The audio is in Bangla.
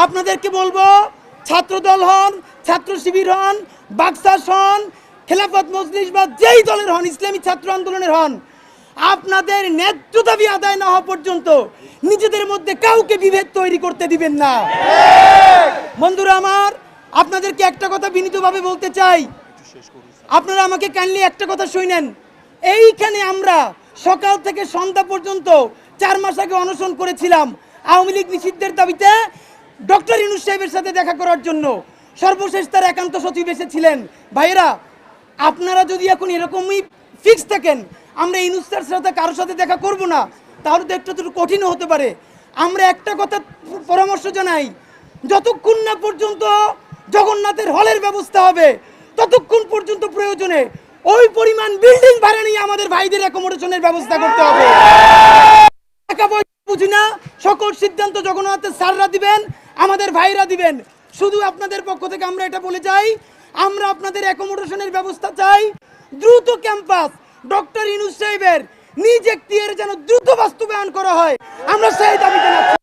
আপনাদেরকে বলবো, ছাত্রদল হন, ছাত্র শিবির হন, বাকশাস হন, খেলাফত মজলিস বা যেই দলের হন, ইসলামী ছাত্র আন্দোলনের হন, আপনাদের ন্যায্য দাবি আদায় না হওয়া পর্যন্ত নিজেদের মধ্যে কাউকে বিভেদ তৈরি করতে দিবেন না। বন্ধুরা আমার, আপনাদেরকে একটা কথা বিনীতভাবে বলতে চাই, আপনারা আমাকে কাইন্ডলি একটা কথা শুনেন। এইখানে আমরা সকাল থেকে সন্ধ্যা পর্যন্ত 4 মাস আগে অনশন করেছিলাম আওয়ামী লীগ নিষিদ্ধের দাবিতে ডক্টর ইউনূস সাহেবের সাথে দেখা করার জন্য। সর্বশেষ তার একান্ত সচিব এসেছিলেন। ভাইয়েরা, আপনারা যদি এখন এরকমই ফিক্স থাকেন আমরা ইউনূস স্যারের সাথে কারোর সাথে দেখা করব না, তাহলে তো একটু কঠিনও হতে পারে। আমরা একটা কথা পরামর্শ জানাই, যতক্ষণ না পর্যন্ত জগন্নাথের হলের ব্যবস্থা হবে ততক্ষণ পর্যন্ত প্রয়োজনে ওই পরিমাণ বিল্ডিং ভাড়া নিয়ে আমাদের ভাইদের অ্যাকোমোডেশনের ব্যবস্থা করতে হবে। টাকা পয়সা বুঝি না, সকল সিদ্ধান্ত জগন্নাথের স্যাররা দিবেন, আমাদের ভাইরা দিবেন। শুধু আপনাদের পক্ষ থেকে আমরা এটা বলে যাই, আমরা আপনাদের অ্যাকোমোডেশনের ব্যবস্থা চাই। দ্রুত ক্যাম্পাস ডক্টর ইউনূস সাহেবের নিজ এখতিয়ারে যেন দ্রুত বাস্তবায়ন করা হয়, আমরা সেই দাবি জানাচ্ছি।